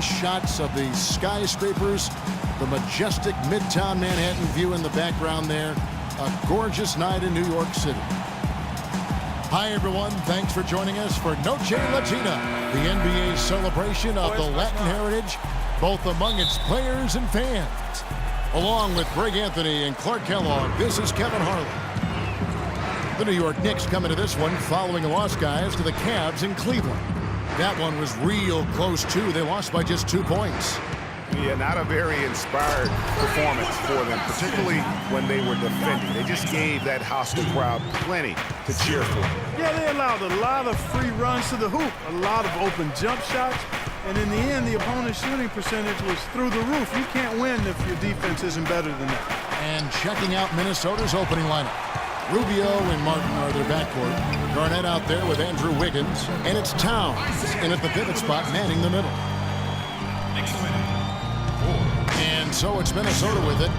Shots of the skyscrapers, the majestic Midtown Manhattan view in the background there. A gorgeous night in New York City. Hi, everyone. Thanks for joining us for Noche Latina, the NBA celebration of the Latin heritage, both among its players and fans. Along with Greg Anthony and Clark Kellogg, this is Kevin Harlan. The New York Knicks come into this one following a loss, guys, to the Cavs in Cleveland. That one was real close, too. They lost by just 2 points. Yeah, not a very inspired performance for them, particularly when they were defending. They just gave that hostile crowd plenty to cheer for. Yeah, they allowed a lot of free runs to the hoop, a lot of open jump shots, and in the end, the opponent's shooting percentage was through the roof. You can't win if your defense isn't better than that. And checking out Minnesota's opening lineup. Rubio and Martin are their backcourt. Garnett out there with Andrew Wiggins. And it's Towns in at the pivot spot, manning the middle. And so it's Minnesota with it.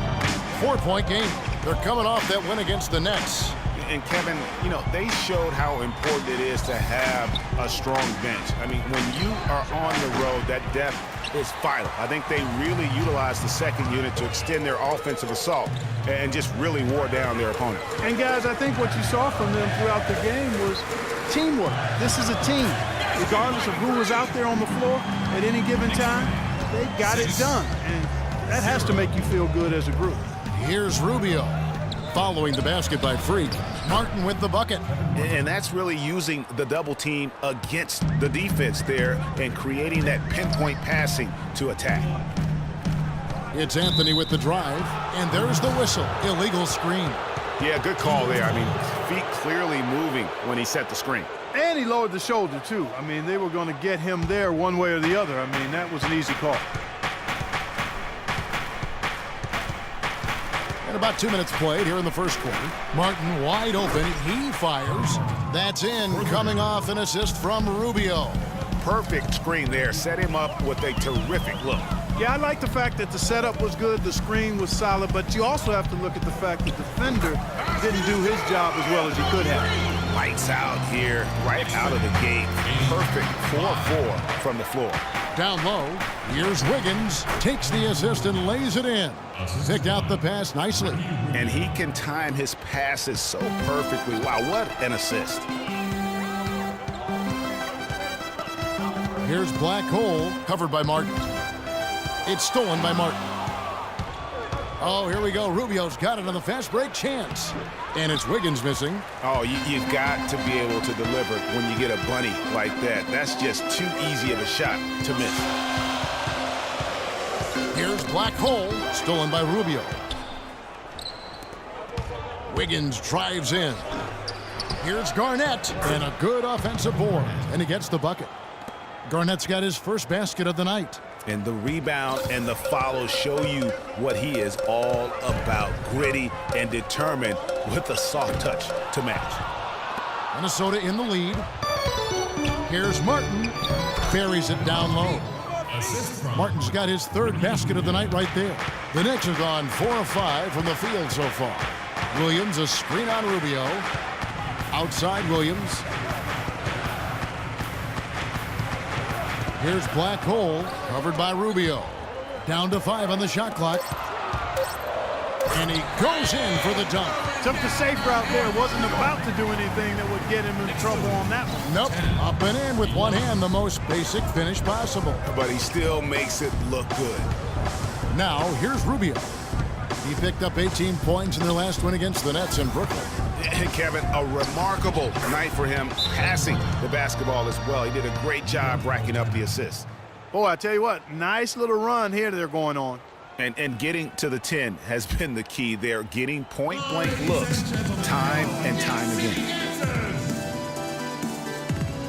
4-point game. They're coming off that win against the Nets. And Kevin, you know, they showed how important it is to have a strong bench. I mean, when you are on the road, that depth is vital. I think they really utilized the second unit to extend their offensive assault and just really wore down their opponent. And guys, I think what you saw from them throughout the game was teamwork. This is a team. Regardless of who was out there on the floor at any given time, they got it done. And that has to make you feel good as a group. Here's Rubio. Following the basket by Freak. Martin with the bucket. And that's really using the double team against the defense there and creating that pinpoint passing to attack. It's Anthony with the drive, and there's the whistle. Illegal screen. Yeah, good call there. I mean, feet clearly moving when he set the screen. And he lowered the shoulder, too. I mean, they were going to get him there one way or the other. I mean, that was an easy call. And about 2 minutes played here in the first quarter. Martin wide open. He fires. That's in, coming off an assist from Rubio. Perfect screen there. Set him up with a terrific look. Yeah, I like the fact that the setup was good, the screen was solid, but you also have to look at the fact that the defender didn't do his job as well as he could have. Lights out here, right out of the gate. Perfect 4-4 from the floor. Down low, here's Wiggins. Takes the assist and lays it in. Picked out the pass nicely. And he can time his passes so perfectly. Wow, what an assist. Here's Black Hole, covered by Martin. It's stolen by Martin. Oh, here we go. Rubio's got it on the fast break chance. And it's Wiggins missing. Oh, you've got to be able to deliver when you get a bunny like that. That's just too easy of a shot to miss. Here's Black Hole, stolen by Rubio. Wiggins drives in. Here's Garnett, and a good offensive board. And he gets the bucket. Garnett's got his first basket of the night. And the rebound and the follow show you what he is all about. Gritty and determined with a soft touch to match. Minnesota in the lead. Here's Martin. Buries it down low. Martin's got his third basket of the night right there. The Knicks have gone 4 of 5 from the field so far. Williams, a screen on Rubio. Outside Williams. Here's Black Hole, covered by Rubio. Down to 5 on the shot clock. And he goes in for the dunk. Took the safe route there. Wasn't about to do anything that would get him in trouble on that one. Nope. Up and in with one hand, the most basic finish possible. But he still makes it look good. Now, here's Rubio. He picked up 18 points in their last win against the Nets in Brooklyn. Kevin, a remarkable night for him passing the basketball as well. He did a great job racking up the assists. Boy, I tell you what, nice little run here they're going on. And getting to the 10 has been the key. They're getting point-blank looks time and time again.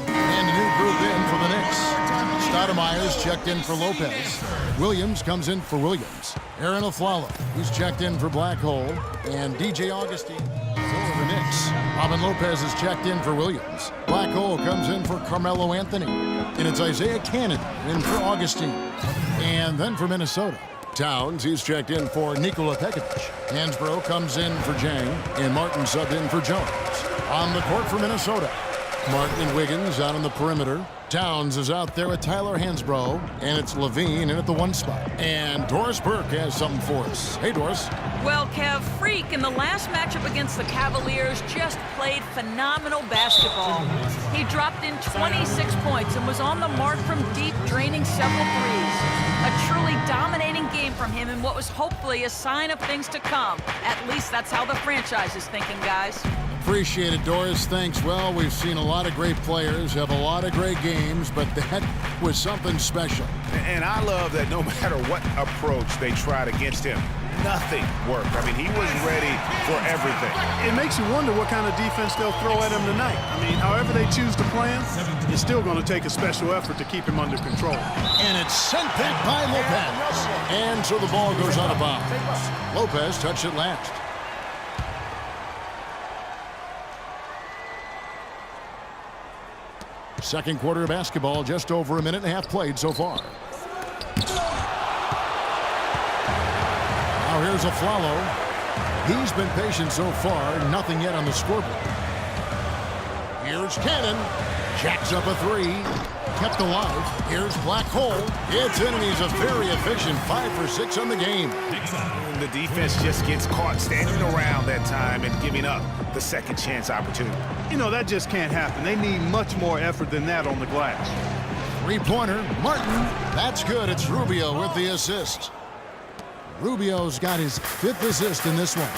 And a new group in for the Knicks. Stoudemire's checked in for Lopez. Williams comes in for Williams. Aaron Aflalo, he's checked in for Black Hole. And DJ Augustine for the Knicks. Robin Lopez is checked in for Williams. Black Hole comes in for Carmelo Anthony. And it's Isaiah Cannon in for Augustine. And then for Minnesota, Towns, he's checked in for Nikola Pekovic. Hansbrough comes in for Jang, and Martin subbed in for Jones. On the court for Minnesota, Martin and Wiggins out on the perimeter. Downs is out there with Tyler Hansbrough, and it's Levine in at the 1 spot. And Doris Burke has something for us. Hey, Doris. Well, Kev, Freak in the last matchup against the Cavaliers just played phenomenal basketball. He dropped in 26 points and was on the mark from deep, draining several threes. A truly dominating game from him and what was hopefully a sign of things to come. At least that's how the franchise is thinking, guys. Appreciate it, Doris. Thanks. Well, we've seen a lot of great players have a lot of great games, but that was something special. And I love that no matter what approach they tried against him, nothing worked. I mean, he was ready for everything. It makes you wonder what kind of defense they'll throw at him tonight. I mean, however they choose to play him, it's still going to take a special effort to keep him under control. And it's sent back by Lopez. And so the ball goes out of bounds. Lopez touched it last. Second quarter of basketball, just over a minute and a half played so far. Now here's a Flalo. He's been patient so far, nothing yet on the scoreboard. Here's Cannon. Jacks up a 3. Kept alive. Here's Black Hole. It's in, and he's a very efficient 5 for 6 on the game. The defense just gets caught standing around that time and giving up the second chance opportunity. You know, that just can't happen. They need much more effort than that on the glass. 3-pointer. Martin. That's good. It's Rubio with the assist. Rubio's got his 5th assist in this one.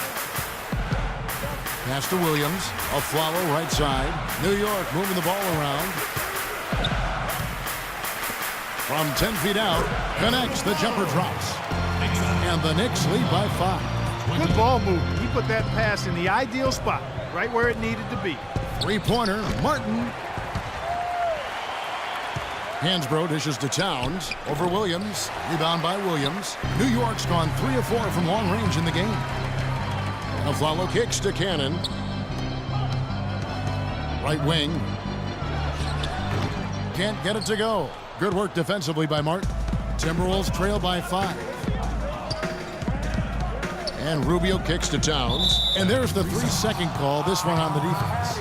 Pass to Williams. A Flalo right side. New York moving the ball around. From 10 feet out. Connects. The jumper drops. And the Knicks lead by 5. Good ball movement. He put that pass in the ideal spot, right where it needed to be. 3-pointer. Martin. Hansbrough dishes to Towns. Over Williams. Rebound by Williams. New York's gone 3 of 4 from long range in the game. And Flalo kicks to Cannon. Right wing. Can't get it to go. Good work defensively by Martin. Timberwolves trail by 5. And Rubio kicks to Towns. And there's the 3-second call, this one on the defense.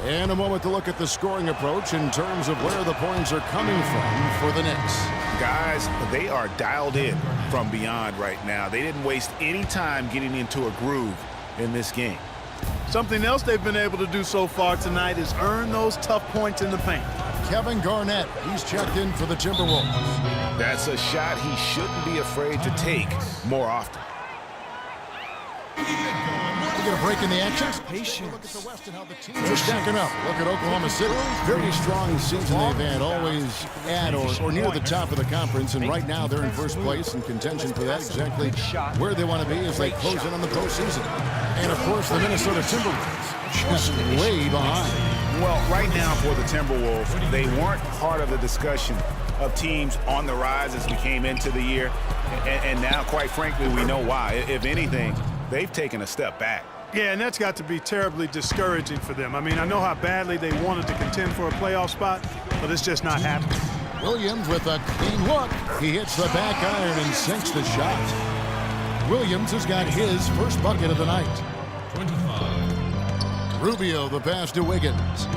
And a moment to look at the scoring approach in terms of where the points are coming from for the Knicks. Guys, they are dialed in from beyond right now. They didn't waste any time getting into a groove in this game. Something else they've been able to do so far tonight is earn those tough points in the paint. Kevin Garnett, he's checked in for the Timberwolves. That's a shot he shouldn't be afraid to take more often. We get a break in the action. Patience. Look at the West and how the teams are stacking up. Look at Oklahoma City. Very strong season they've had, always at or near the top of the conference, and right now they're in first place in contention for that, exactly where they want to be as they close in on the postseason. And of course, the Minnesota Timberwolves just way behind. Well, right now for the Timberwolves, they weren't part of the discussion of teams on the rise as we came into the year, and now, quite frankly, we know why. If anything, they've taken a step back. Yeah, and that's got to be terribly discouraging for them. I mean, I know how badly they wanted to contend for a playoff spot, but it's just not happening. Williams with a clean look. He hits the back iron and sinks the shot. Williams has got his first bucket of the night. 25. Rubio, the pass to Wiggins.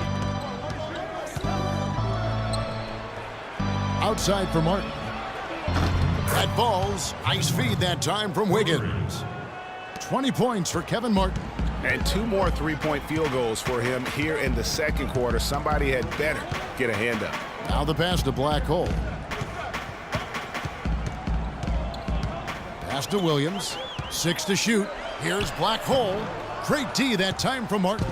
Outside for Martin. That ball's ice feed that time from Wiggins. 20 points for Kevin Martin. And 2 more three-point field goals for him here in the second quarter. Somebody had better get a hand up. Now the pass to Black Hole. Pass to Williams. 6 to shoot. Here's Black Hole. Great D that time from Martin.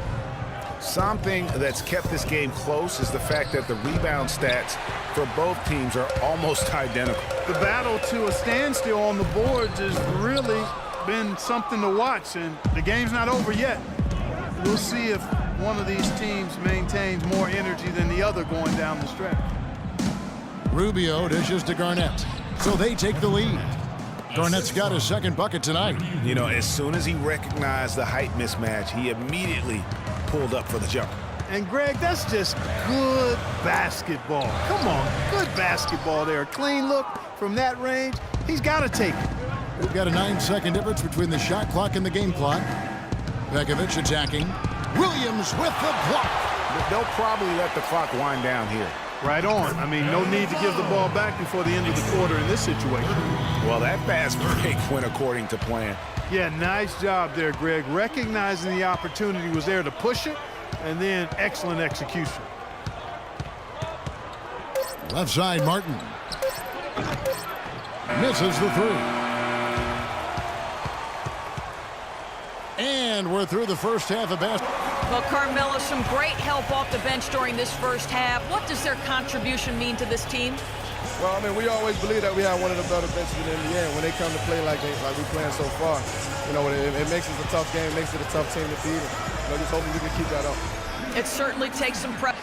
Something that's kept this game close is the fact that the rebound stats for both teams are almost identical. The battle to a standstill on the boards has really been something to watch, and the game's not over yet. We'll see if one of these teams maintains more energy than the other going down the stretch. Rubio dishes to Garnett, so they take the lead. Garnett's got his second bucket tonight. You know, as soon as he recognized the height mismatch, he immediately pulled up for the jumper. And Greg, that's just good basketball. Come on, good basketball there. Clean look from that range. He's got to take it. We've got a 9-second difference between the shot clock and the game clock. Begovic attacking. Williams with the block. They'll probably let the clock wind down here. Right on. I mean, no need to give the ball back before the end of the quarter in this situation. Well, that fast break went according to plan. Yeah, nice job there, Greg. Recognizing the opportunity was there to push it, and then excellent execution. Left side, Martin. Misses the three. And we're through the first half of basketball. Well, Carmelo, some great help off the bench during this first half. What does their contribution mean to this team? Well, I mean, we always believe that we have one of the better benches in the NBA. When they come to play like we're playing so far, you know, it makes it a tough game, makes it a tough team to beat. And, you know, just hoping we can keep that up. It certainly takes some pressure.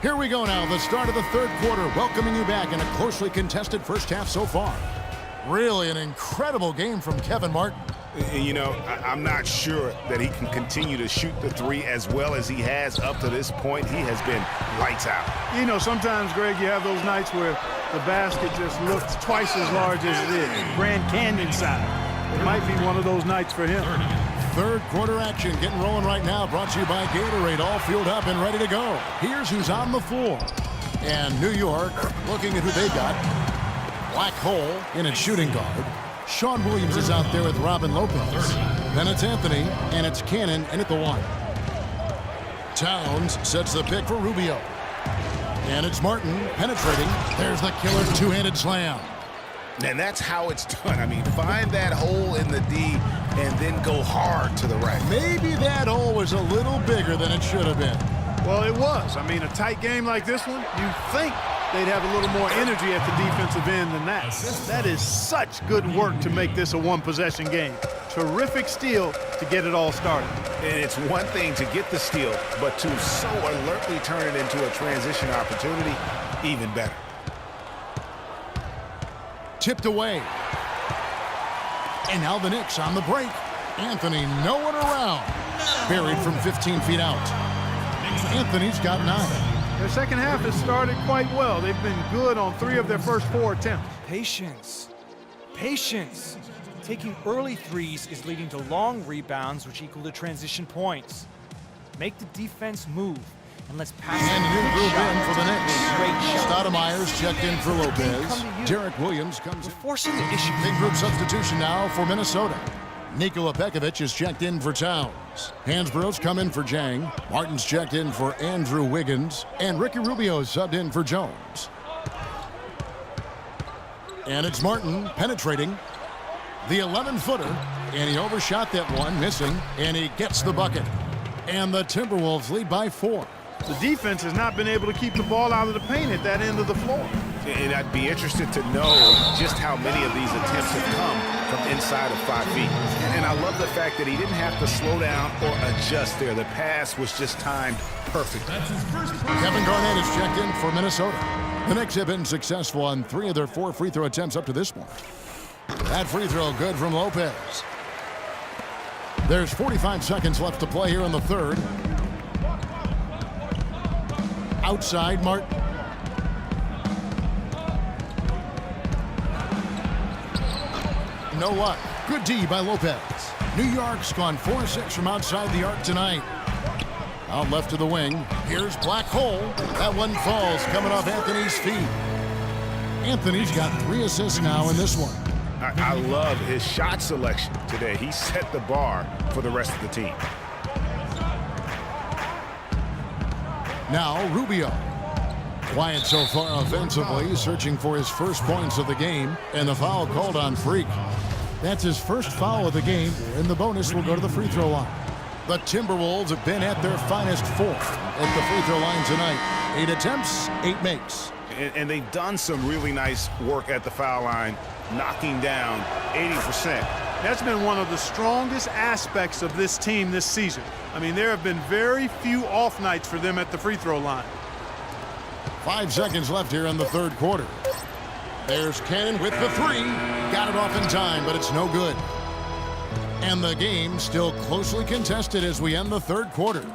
Here we go now, the start of the third quarter, welcoming you back in a closely contested first half so far. Really an incredible game from Kevin Martin. You know, I'm not sure that he can continue to shoot the three as well as he has up to this point. He has been lights out. You know, sometimes, Greg, you have those nights where the basket just looks twice as large as it is. Grand Canyon size. It might be one of those nights for him. Third quarter action getting rolling right now, brought to you by Gatorade, all fueled up and ready to go. Here's who's on the floor. And New York looking at who they got. Black hole in its shooting guard. Sean Williams is out there with Robin Lopez. Then it's Anthony, and it's Cannon in at the one. Towns sets the pick for Rubio. And it's Martin penetrating. There's the killer two-handed slam. And that's how it's done. I mean, find that hole in the D and then go hard to the right. Maybe that hole was a little bigger than it should have been. Well, it was. I mean, a tight game like this one, you think they'd have a little more energy at the defensive end than that. That is such good work to make this a one-possession game. Terrific steal to get it all started. And it's one thing to get the steal, but to so alertly turn it into a transition opportunity, even better. Tipped away. And now the Knicks on the break. Anthony, no one around. Buried from 15 feet out. Anthony's got 9. Their second half has started quite well. They've been good on 3 of their first 4 attempts. Patience. Patience. Taking early threes is leading to long rebounds, which equal to transition points. Make the defense move, and let's pass And a new group in for the Knicks. Great shot. Stoudemire's checked in for Lopez. Derek Williams comes in. We're forcing the issue. Big group substitution now for Minnesota. Nikola Pekovic is checked in for Towns. Hansborough's come in for Jang. Martin's checked in for Andrew Wiggins. And Ricky Rubio subbed in for Jones. And it's Martin penetrating the 11-footer. And he overshot that one, missing. And he gets the bucket. And the Timberwolves lead by 4. The defense has not been able to keep the ball out of the paint at that end of the floor. And I'd be interested to know just how many of these attempts have come from inside of 5 feet. And I love the fact that he didn't have to slow down or adjust there. The pass was just timed perfectly. Kevin Garnett is checked in for Minnesota. The Knicks have been successful on 3 of their 4 free throw attempts up to this point. That free throw good from Lopez. There's 45 seconds left to play here in the third. Outside Martin. No luck. Good D by Lopez. New York's gone 4-6 from outside the arc tonight. Out left to the wing. Here's Black Hole. That one falls coming off Anthony's feet. Anthony's got 3 assists now in this one. I love his shot selection today. He set the bar for the rest of the team. Now Rubio. Quiet so far offensively, searching for his first points of the game, and the foul called on Freak. That's his first foul of the game, and the bonus will go to the free throw line. The Timberwolves have been at their finest 4th at the free throw line tonight. 8 attempts, 8 makes. And they've done some really nice work at the foul line, knocking down 80%. That's been one of the strongest aspects of this team this season. I mean, there have been very few off nights for them at the free throw line. 5 seconds left here in the third quarter. There's Cannon with the 3. Got it off in time, but it's no good. And the game still closely contested as we end the third quarter.